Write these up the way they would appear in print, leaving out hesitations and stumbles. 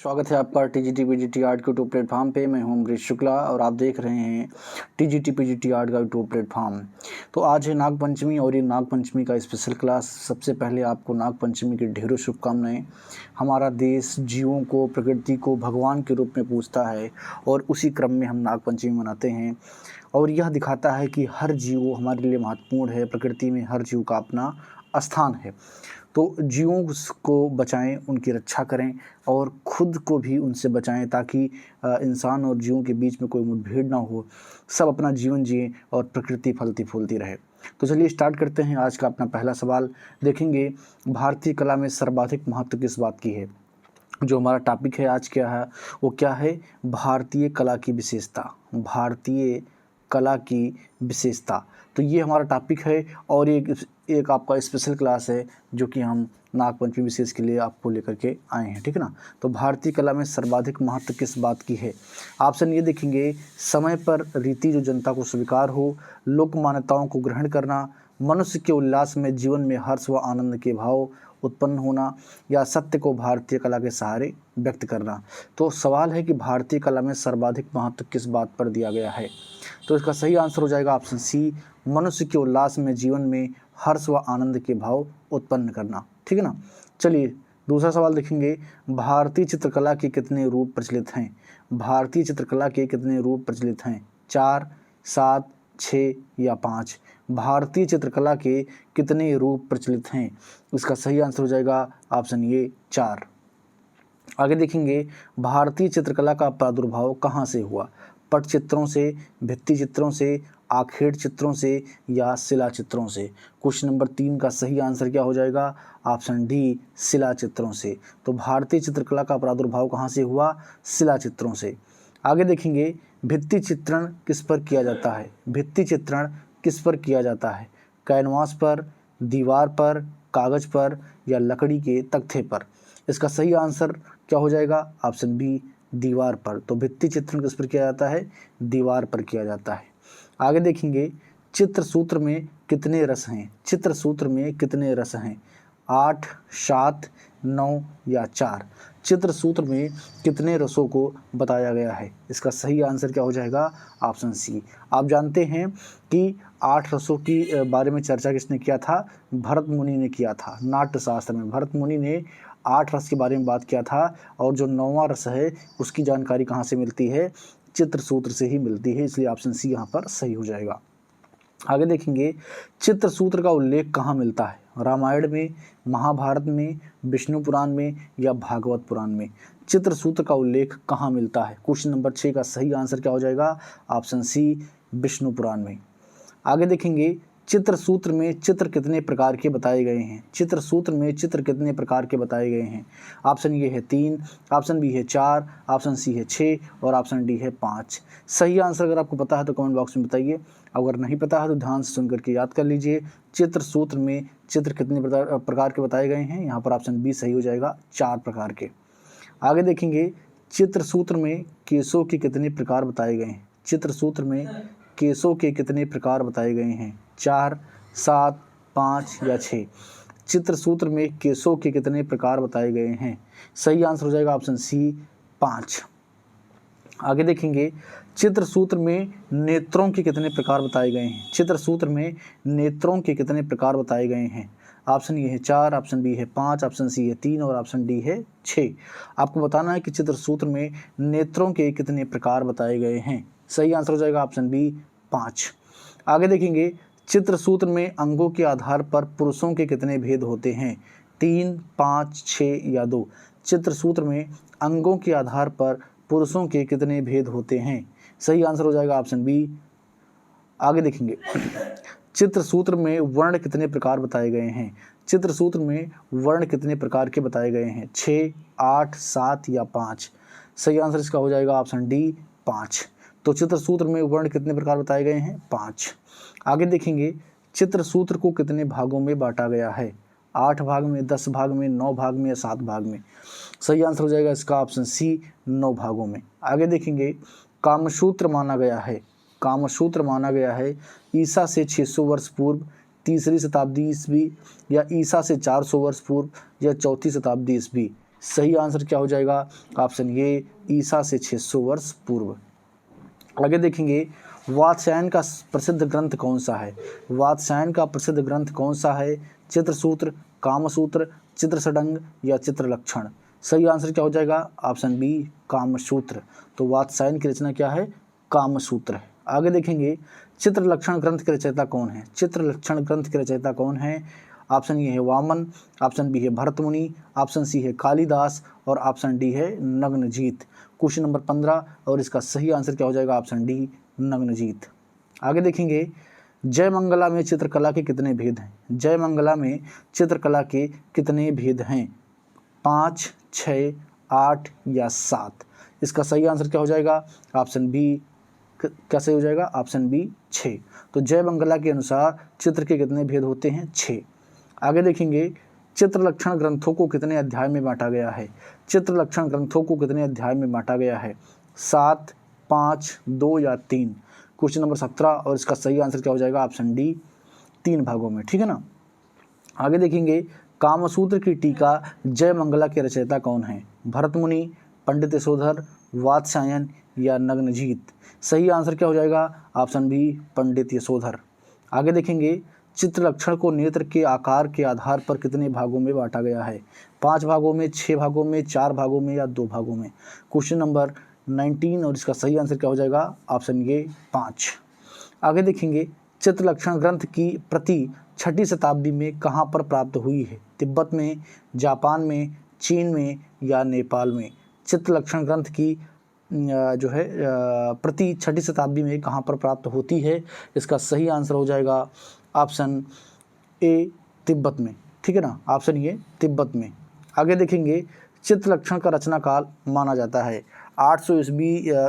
स्वागत है आपका टीजीटी पीजीटी आर्ट के यूट्यूब प्लेटफॉर्म पे। मैं हूं अमरीश शुक्ला और आप देख रहे हैं टीजीटी पीजीटी आर्ट का यूट्यूब प्लेटफॉर्म। तो आज है नाग पंचमी और ये नाग पंचमी का स्पेशल क्लास। सबसे पहले आपको नाग पंचमी की ढेरों शुभकामनाएं। हमारा देश जीवों को, प्रकृति को भगवान के रूप में पूजता है और उसी क्रम में हम नाग पंचमी मनाते हैं और यह दिखाता है कि हर जीव हमारे लिए महत्वपूर्ण है। प्रकृति में हर जीव का अपना स्थान है, तो जीवों को बचाएं, उनकी रक्षा करें और ख़ुद को भी उनसे बचाएं ताकि इंसान और जीवों के बीच में कोई मुठभेड़ ना हो, सब अपना जीवन जिएं और प्रकृति फलती फूलती रहे। तो चलिए स्टार्ट करते हैं। आज का अपना पहला सवाल देखेंगे, भारतीय कला में सर्वाधिक महत्व किस बात की है। जो हमारा टॉपिक है आज क्या है, वो क्या है, भारतीय कला की विशेषता। भारतीय कला की विशेषता, तो ये हमारा टॉपिक है और एक आपका स्पेशल क्लास है जो कि हम नाग पंचमी विशेष के लिए आपको लेकर के आए हैं, ठीक है ना। तो भारतीय कला में सर्वाधिक महत्व किस बात की है। ऑप्शन ये देखेंगे, समय पर रीति जो जनता को स्वीकार हो, लोक मान्यताओं को ग्रहण करना, मनुष्य के उल्लास में जीवन में हर्ष व आनंद के भाव उत्पन्न होना, या सत्य को भारतीय कला के सहारे व्यक्त करना। तो सवाल है कि भारतीय कला में सर्वाधिक महत्व किस बात पर दिया गया है। तो इसका सही आंसर हो जाएगा ऑप्शन सी, मनुष्य के उल्लास में जीवन में हर्ष व आनंद के भाव उत्पन्न करना, ठीक है ना। चलिए दूसरा सवाल देखेंगे, भारतीय चित्रकला के कितने रूप प्रचलित हैं। भारतीय चित्रकला के कितने रूप प्रचलित हैं, 4, 7, 6 या 5। भारतीय चित्रकला के कितने रूप प्रचलित हैं। इसका सही आंसर हो जाएगा ऑप्शन ए 4। आगे देखेंगे, भारतीय चित्रकला का प्रादुर्भाव कहाँ से हुआ। पटचित्रों से, भित्ति चित्रों से, आखेट चित्रों से या शिला चित्रों से। क्वेश्चन नंबर 3 का सही आंसर क्या हो जाएगा, ऑप्शन डी शिला चित्रों से। तो भारतीय चित्रकला का प्रादुर्भाव कहाँ से हुआ, शिला चित्रों से। आगे देखेंगे, भित्ति चित्रण किस पर किया जाता है। भित्ति चित्रण किस पर किया जाता है, कैनवास पर, दीवार पर, कागज पर या लकड़ी के तख्ते पर। इसका सही आंसर क्या हो जाएगा, ऑप्शन बी दीवार पर। तो भित्ति चित्रण किस पर किया जाता है, दीवार पर किया जाता है। आगे देखेंगे, चित्र सूत्र में कितने रस हैं। चित्र सूत्र में कितने रस हैं, 8, 7, 9 या 4। चित्र सूत्र में कितने रसों को बताया गया है। इसका सही आंसर क्या हो जाएगा, ऑप्शन सी। आप जानते हैं कि 8 रसों की बारे में चर्चा किसने किया था, भरत मुनि ने किया था। नाट्य शास्त्र में भरत मुनि ने 8 रस के बारे में बात किया था और जो 9वां रस है उसकी जानकारी कहाँ से मिलती है, चित्र सूत्र से ही मिलती है, इसलिए ऑप्शन सी यहाँ पर सही हो जाएगा। आगे देखेंगे, चित्र सूत्र का उल्लेख कहाँ मिलता है, रामायण में, महाभारत में, विष्णु पुराण में या भागवत पुराण में। चित्र सूत्र का उल्लेख कहाँ मिलता है। क्वेश्चन नंबर 6 का सही आंसर क्या हो जाएगा, ऑप्शन सी विष्णु पुराण में। आगे देखेंगे, चित्र सूत्र में चित्र कितने प्रकार के बताए गए हैं। चित्र सूत्र में चित्र कितने प्रकार के बताए गए हैं। ऑप्शन ए है 3, ऑप्शन बी है 4, ऑप्शन सी है 6 और ऑप्शन डी है 5। सही आंसर अगर आपको पता है तो कमेंट बॉक्स में बताइए, अगर नहीं पता है तो ध्यान से सुन करके याद कर लीजिए। चित्र सूत्र में चित्र कितने प्रकार के बताए गए हैं, यहाँ पर ऑप्शन बी सही हो जाएगा, 4 प्रकार के। आगे देखेंगे, चित्र सूत्र में केसों के कितने प्रकार बताए गए हैं। चित्र सूत्र में केसों के कितने प्रकार बताए गए हैं, 4, 7, 5 या 6। चित्र सूत्र में केसों के कितने प्रकार बताए गए हैं। सही आंसर हो जाएगा ऑप्शन सी 5। आगे देखेंगे, चित्र सूत्र में नेत्रों के कितने प्रकार बताए गए हैं। चित्र सूत्र में नेत्रों के कितने प्रकार बताए गए हैं। ऑप्शन ए है 4, ऑप्शन बी है 5, ऑप्शन सी है 3 और ऑप्शन डी है 6। आपको बताना है कि चित्र सूत्र में नेत्रों के कितने प्रकार बताए गए हैं। सही आंसर हो जाएगा ऑप्शन बी 5। आगे देखेंगे, चित्र सूत्र में अंगों के आधार पर पुरुषों के कितने भेद होते हैं, 3, 5, 6 या 2। चित्र सूत्र में अंगों के आधार पर पुरुषों के कितने भेद होते हैं। सही आंसर हो जाएगा ऑप्शन बी। आगे देखेंगे, चित्र सूत्र में वर्ण कितने प्रकार बताए गए हैं। चित्र सूत्र में वर्ण कितने प्रकार के बताए गए हैं, 6, 8, 7 या 5। सही आंसर इसका हो जाएगा ऑप्शन डी 5। तो चित्र सूत्र में वर्ण कितने प्रकार बताए गए हैं, 5। आगे देखेंगे, चित्र सूत्र को कितने भागों में बांटा गया है, 8 भाग में, 10 भाग में, 9 भाग में या 7 भाग में। सही आंसर हो जाएगा इसका ऑप्शन सी 9 भागों में। आगे देखेंगे, कामसूत्र माना गया है, कामसूत्र माना गया है ईसा से 600 वर्ष पूर्व, 3री शताब्दी ईस्वी या ईसा से 400 वर्ष पूर्व या 4थी शताब्दी ईस्वी। सही आंसर क्या हो जाएगा? ऑप्शन ए ईसा से 600 वर्ष पूर्व। आगे देखेंगे वात्स्यायन का प्रसिद्ध ग्रंथ कौन सा है? वात्स्यायन का प्रसिद्ध ग्रंथ कौन सा है? चित्रसूत्र, कामसूत्र, चित्रषडंग या चित्रलक्षण? सही आंसर क्या हो जाएगा? Option B Kamasutra. तो वात्स्यायन की रचना क्या है? कामसूत्र है। आगे देखेंगे चित्रलक्षण ग्रंथ के रचयिता कौन है? चित्रलक्षण ग्रंथ के रचयिता कौन है? ऑप्शन ए है वामन, ऑप्शन बी है भरत मुनि, ऑप्शन सी है कालिदास और ऑप्शन डी है नग्नजीत। क्वेश्चन नंबर 15 और इसका सही आंसर क्या हो जाएगा? Option D Nagnajit. आगे देखेंगे जयमंगला में चित्रकला के कितने भेद हैं? जयमंगला में चित्रकला के कितने भेद हैं? 5, 6, 8 या 7? इसका सही आंसर क्या हो जाएगा? ऑप्शन बी क्या सही हो जाएगा? Option B 6। तो जयमंगला के अनुसार चित्र के कितने भेद होते हैं? 6। आगे देखेंगे चित्रलक्षण ग्रंथों को कितने अध्याय में बांटा गया है? चित्रलक्षण ग्रंथों को कितने अध्याय में बांटा गया है? 7, 5, 2 या 3? क्वेश्चन नंबर 17 और इसका सही आंसर क्या हो जाएगा? ऑप्शन डी 3 भागों में। ठीक है ना। आगे देखेंगे कामसूत्र की टीका जयमंगला के रचयिता कौन है? भरत मुनि, पंडित यशोधर, वात्स्यायन या नग्नजीत? सही आंसर क्या हो जाएगा? ऑप्शन बी पंडित यशोधर। आगे देखेंगे चित्रलक्षण को नेत्र के आकार के आधार पर कितने भागों में बांटा गया है? 5 भागों में, 6 भागों में, 4 भागों में या 2 भागों में? क्वेश्चन नंबर 19 और इसका सही आंसर क्या हो जाएगा? Option A 5। आगे देखेंगे चित्रलक्षण ग्रंथ की प्रति 6ठी शताब्दी में कहाँ पर प्राप्त हुई है? तिब्बत में, जापान में, चीन में या नेपाल में? चित्रलक्षण ग्रंथ की जो है प्रति 6ठी शताब्दी में कहाँ पर प्राप्त होती है? इसका सही आंसर हो जाएगा ऑप्शन ए तिब्बत में। ठीक है ना, ऑप्शन ए तिब्बत में। आगे देखेंगे चित्रलक्षण का रचना काल माना जाता है 800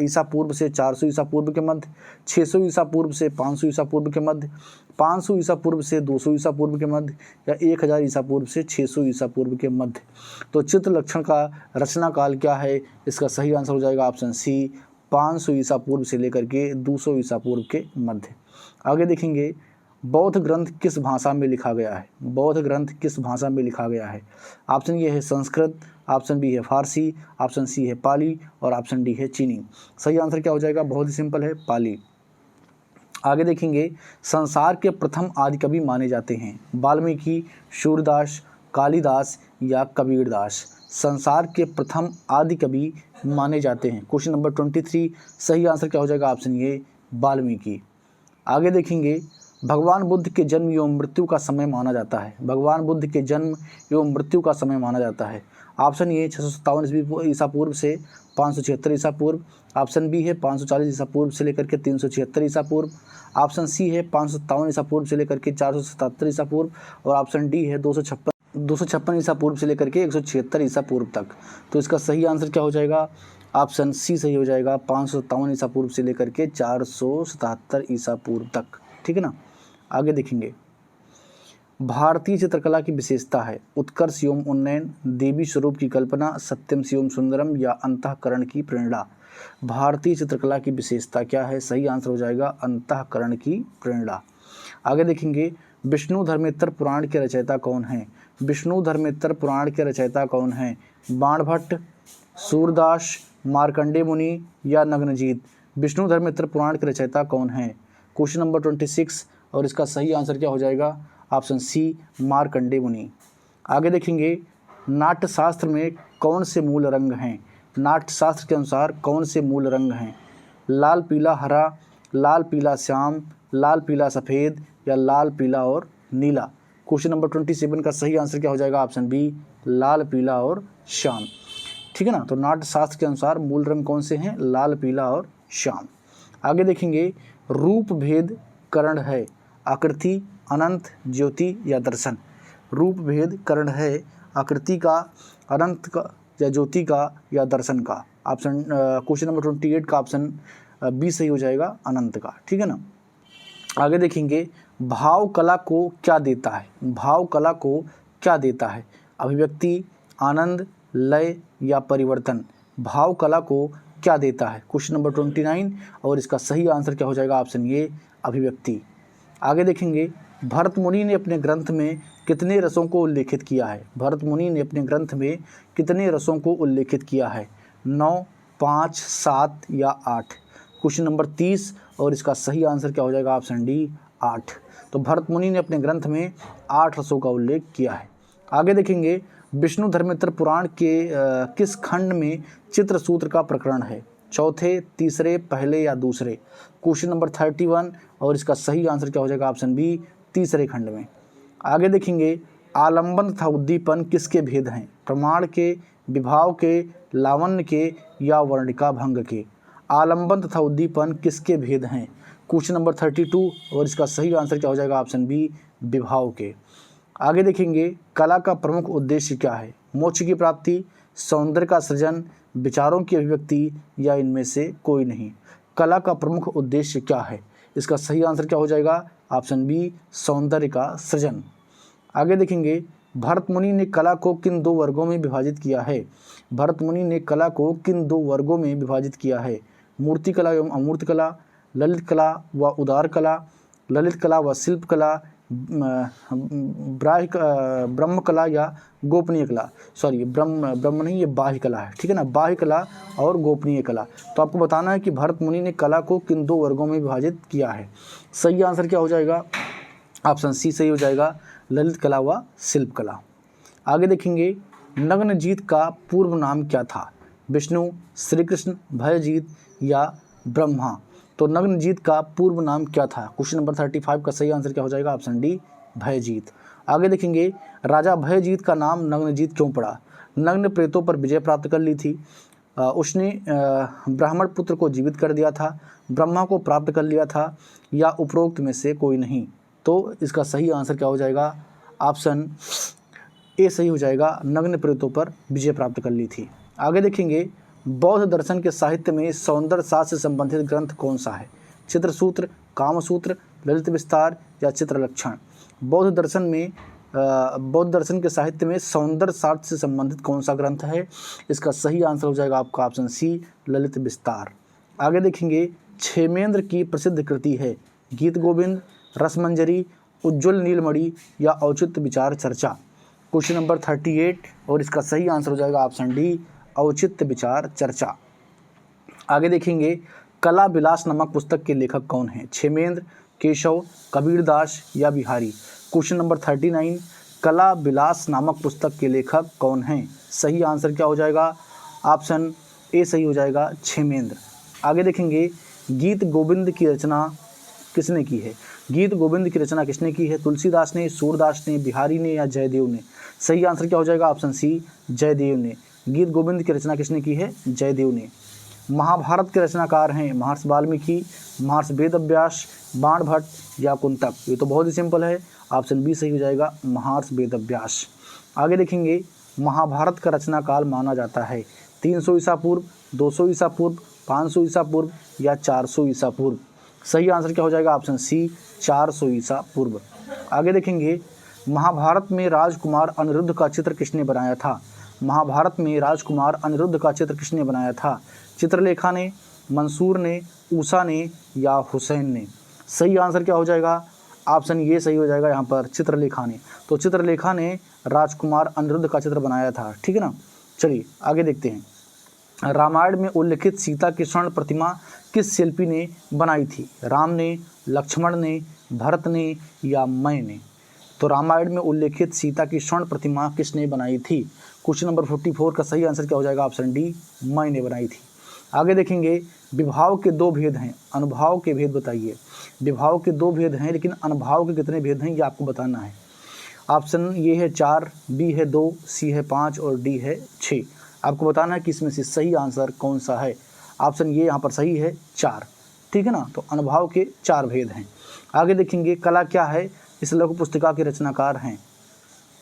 ईसा पूर्व से 400 ईसा पूर्व के मध्य, 600 ईसा पूर्व से 500 ईसा पूर्व के मध्य, 500 ईसा पूर्व से 200 ईसा पूर्व के मध्य या 1000 ईसा पूर्व से 600 ईसा पूर्व के मध्य। तो चित्रलक्षण का रचना काल क्या है? इसका सही आंसर हो जाएगा ऑप्शन सी 500 ईसा पूर्व से लेकर के 200 ईसा पूर्व के मध्य। आगे देखेंगे बौद्ध ग्रंथ किस भाषा में लिखा गया है? बौद्ध ग्रंथ किस भाषा में लिखा गया है? ऑप्शन ए है संस्कृत, ऑप्शन बी है फारसी, ऑप्शन सी है पाली और ऑप्शन डी है चीनी। सही आंसर क्या हो जाएगा? बहुत ही सिंपल है, पाली। आगे देखेंगे संसार के प्रथम आदि कवि माने जाते हैं वाल्मीकि, सूरदास, कालिदास या कबीरदास? संसार के प्रथम आदि कवि माने जाते हैं। क्वेश्चन नंबर 23 सही आंसर क्या हो जाएगा? Option A Valmiki. आगे देखेंगे भगवान बुद्ध के जन्म एवं मृत्यु का समय माना जाता है। भगवान बुद्ध के जन्म एवं मृत्यु का समय माना जाता है। ऑप्शन ए 657 ईसा पूर्व से 576 ईसा पूर्व, ऑप्शन बी है 540 ईसा पूर्व से लेकर के 376 ईसा पूर्व, ऑप्शन सी है 557 ईसा पूर्व से लेकर के 477 ईसा पूर्व और ऑप्शन डी है 256 ईसा पूर्व से लेकर के 176 ईसा पूर्व तक। तो इसका सही आंसर क्या हो जाएगा? ऑप्शन सी सही हो जाएगा 557 ईसा पूर्व से लेकर के 477 ईसा पूर्व तक। ठीक है ना। आगे देखेंगे भारतीय चित्रकला की विशेषता है उत्कर्ष एवं उन्नयन, देवी स्वरूप की कल्पना, सत्यम शिवम सुंदरम या अंतःकरण की प्रेरणा? भारतीय चित्रकला की विशेषता क्या है? सही आंसर हो जाएगा अंतःकरण की प्रेरणा। आगे देखेंगे विष्णु धर्मेत्तर पुराण के रचयिता कौन है? विष्णु धर्मेत्तर पुराण के रचयिता कौन है? बाणभट्ट, सूरदास, मार्कंडेय मुनि या नग्नजीत? विष्णु धर्मेत्तर पुराण के रचयिता कौन है? क्वेश्चन नंबर 26 और इसका सही आंसर क्या हो जाएगा? ऑप्शन सी मार्कंडेय मुनि। आगे देखेंगे नाट्यशास्त्र में कौन से मूल रंग हैं? नाट्यशास्त्र के अनुसार कौन से मूल रंग हैं? लाल पीला हरा, लाल पीला श्याम, लाल पीला सफ़ेद या लाल पीला और नीला? क्वेश्चन नंबर 27 का सही आंसर क्या हो जाएगा? ऑप्शन बी लाल पीला और श्याम। ठीक है ना। तो नाट्यशास्त्र के अनुसार मूल रंग कौन से हैं? लाल पीला और श्याम। आगे देखेंगे रूप भेद करण है आकृति, अनंत, ज्योति या दर्शन? रूप भेद करण है आकृति का, अनंत का या ज्योति का या दर्शन का? ऑप्शन क्वेश्चन नंबर 28 का ऑप्शन बी सही हो जाएगा अनंत का। ठीक है ना। आगे देखेंगे भाव कला को क्या देता है? भाव कला को क्या देता है? अभिव्यक्ति, आनंद, लय या परिवर्तन? भाव कला को क्या देता है? क्वेश्चन नंबर 29 और इसका सही आंसर क्या हो जाएगा? ऑप्शन ए अभिव्यक्ति। आगे देखेंगे भरत मुनि ने अपने ग्रंथ में कितने रसों को उल्लेखित किया है? भरत मुनि ने अपने ग्रंथ में कितने रसों को उल्लेखित किया है? 9, 5, 7 या 8? क्वेश्चन नंबर 30 और इसका सही आंसर क्या हो जाएगा? Option D 8। तो भरत मुनि ने अपने ग्रंथ में 8 रसों का उल्लेख किया है। आगे देखेंगे, विष्णु धर्मेंद्र पुराण के किस खंड में चित्रसूत्र का प्रकरण है? चौथे, तीसरे, पहले या दूसरे? क्वेश्चन नंबर 31 और इसका सही आंसर क्या हो जाएगा? ऑप्शन बी तीसरे खंड में। आगे देखेंगे, आलंबन तथा उद्दीपन किसके भेद हैं? प्रमाण के, विभाव के, लावण्य के या वर्णिका भंग के? आलंबन तथा उद्दीपन किसके भेद हैं? क्वेश्चन नंबर 32 और इसका सही आंसर क्या हो जाएगा? ऑप्शन बी विभाव के। आगे देखेंगे, कला का प्रमुख उद्देश्य क्या है? मोक्ष की प्राप्ति, सौंदर्य का सृजन, विचारों की अभिव्यक्ति या इनमें से कोई नहीं? कला का प्रमुख उद्देश्य क्या है? इसका सही आंसर क्या हो जाएगा? ऑप्शन बी सौंदर्य का सृजन। आगे देखेंगे, भरत मुनि ने कला को किन 2 वर्गों में विभाजित किया है? भरत मुनि ने कला को किन 2 वर्गों में विभाजित किया है? मूर्ति कला एवं अमूर्त कला, ललित कला व उदार कला, ललित कला व शिल्प कला, ब्रह्म कला या गोपनीय कला? सॉरी, ब्रह्म नहीं, ये बाह्य कला है, ठीक है ना, बाह्य कला और गोपनीय कला। तो आपको बताना है कि भरत मुनि ने कला को किन 2 वर्गों में विभाजित किया है। सही आंसर क्या हो जाएगा? ऑप्शन सी सही हो जाएगा, ललित कला व शिल्प कला। आगे देखेंगे, नग्नजीत का पूर्व नाम क्या था? विष्णु, श्री कृष्ण, भयजीत या ब्रह्मा? तो नग्नजीत का पूर्व नाम क्या था? क्वेश्चन नंबर 35 का सही आंसर क्या हो जाएगा? ऑप्शन डी भयजीत। आगे देखेंगे, राजा भयजीत का नाम नग्नजीत क्यों पड़ा? नग्न प्रेतों पर विजय प्राप्त कर ली थी, उसने ब्राह्मण पुत्र को जीवित कर दिया था, ब्रह्मा को प्राप्त कर लिया था या उपरोक्त में से कोई नहीं? तो इसका सही आंसर क्या हो जाएगा? ऑप्शन ए सही हो जाएगा, नग्न प्रेतों पर विजय प्राप्त कर ली थी। आगे देखेंगे, बौद्ध दर्शन के साहित्य में सौंदर्य शास्त्र से संबंधित ग्रंथ कौन सा है? चित्रसूत्र, कामसूत्र, ललित विस्तार या चित्रलक्षण? बौद्ध दर्शन के साहित्य में सौंदर्य शास्त्र से संबंधित कौन सा ग्रंथ है? इसका सही आंसर हो जाएगा आपका ऑप्शन सी ललित विस्तार। आगे देखेंगे, क्षेमेंद्र की प्रसिद्ध कृति है गीत गोविंद, रसमंजरी, उज्ज्वल नीलमणि या औचित्य विचार चर्चा? क्वेश्चन नंबर 38 और इसका सही आंसर हो जाएगा ऑप्शन डी औचित्य विचार चर्चा। आगे देखेंगे, कला विलास नामक पुस्तक के लेखक कौन हैं? क्षेमेंद्र, केशव, कबीरदास या बिहारी? क्वेश्चन नंबर 39, कला विलास नामक पुस्तक के लेखक कौन हैं? सही आंसर क्या हो जाएगा? ऑप्शन ए सही हो जाएगा, क्षेमेंद्र। आगे देखेंगे, गीत गोविंद की रचना किसने की है? गीत गोविंद की रचना किसने की है? तुलसीदास ने, सूरदास ने, बिहारी ने या जयदेव ने? सही आंसर क्या हो जाएगा? ऑप्शन सी जयदेव ने। गीत गोविंद की रचना किसने की है? जयदेव ने। महाभारत के रचनाकार हैं महर्षि वाल्मीकि, महर्षि वेदव्यास, बाणभट्ट या कुंतक? ये तो बहुत ही सिंपल है, ऑप्शन बी सही हो जाएगा, महर्षि वेदव्यास। आगे देखेंगे, महाभारत का रचनाकाल माना जाता है 300 ईसा पूर्व, 200 ईसा पूर्व, 500 ईसा पूर्व या 400 ईसा पूर्व? सही आंसर क्या हो जाएगा? ऑप्शन सी 400 ईसा पूर्व। आगे देखेंगे, महाभारत में राजकुमार अनिरुद्ध का चित्र किसने बनाया था? महाभारत में राजकुमार अनिरुद्ध का चित्र किसने बनाया था? चित्रलेखा ने, मंसूर ने, ऊषा ने या हुसैन ने? सही आंसर क्या हो जाएगा? ऑप्शन ये सही हो जाएगा यहाँ पर, चित्रलेखा ने। तो चित्रलेखा ने राजकुमार अनिरुद्ध का चित्र बनाया था, ठीक है ना। चलिए आगे देखते हैं। रामायण में उल्लिखित सीता की स्वर्ण प्रतिमा किस शिल्पी ने बनाई थी? राम ने, लक्ष्मण ने, भरत ने या मैं ने? तो रामायण में उल्लेखित सीता की स्वर्ण प्रतिमा किसने बनाई थी? क्वेश्चन नंबर 44 का सही आंसर क्या हो जाएगा? ऑप्शन डी मैं ने बनाई थी। आगे देखेंगे, विभाव के 2 भेद हैं, अनुभाव के भेद बताइए। विभाव के 2 भेद हैं, लेकिन अनुभाव के कितने भेद हैं ये आपको बताना है। ऑप्शन ये है 4, बी है 2, सी है 5 और डी है 6। आपको बताना है कि इसमें से सही आंसर कौन सा है। ऑप्शन ये यहाँ पर सही है 4, ठीक है ना। तो अनुभाव के 4 भेद हैं। आगे देखेंगे, कला क्या है? इस लघु पुस्तिका के रचनाकार हैं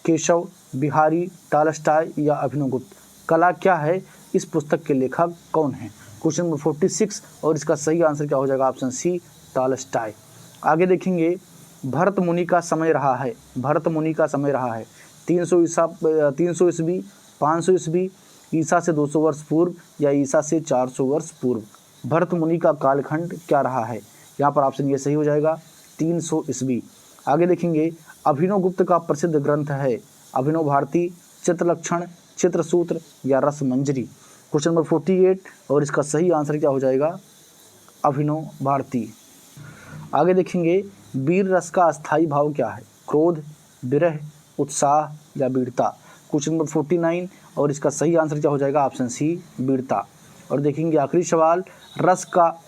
केशव, बिहारी, टॉलस्टॉय या अभिनवगुप्त? कला क्या है? इस पुस्तक के लेखक कौन हैं? क्वेश्चन नंबर 46 और इसका सही आंसर क्या हो जाएगा? Option C Tolstoy. आगे देखेंगे, भरत मुनि का समय रहा है, भरत मुनि का समय रहा है 300 ईस्वी, 500 ईस्वी, ईसा से 200 वर्ष पूर्व या ईसा से 400 वर्ष पूर्व? भरत मुनि का कालखंड क्या रहा है? यहाँ पर ऑप्शन ये सही हो जाएगा 300 ईस्वी। आगे देखेंगे अभिनव गुप्त का प्रसिद्ध ग्रंथ है अभिनव भारती, चित्रलक्षण, चित्रसूत्र या रसमंजरी। क्वेश्चन नंबर 48 और इसका सही आंसर क्या हो जाएगा? अभिनव भारती। आगे देखेंगे वीर रस का अस्थायी भाव क्या है? क्रोध, विरह, उत्साह या वीरता। क्वेश्चन नंबर 49 और इसका सही आंसर क्या हो जाएगा? ऑप्शन सी वीरता। और देखेंगे आखिरी सवाल, रस का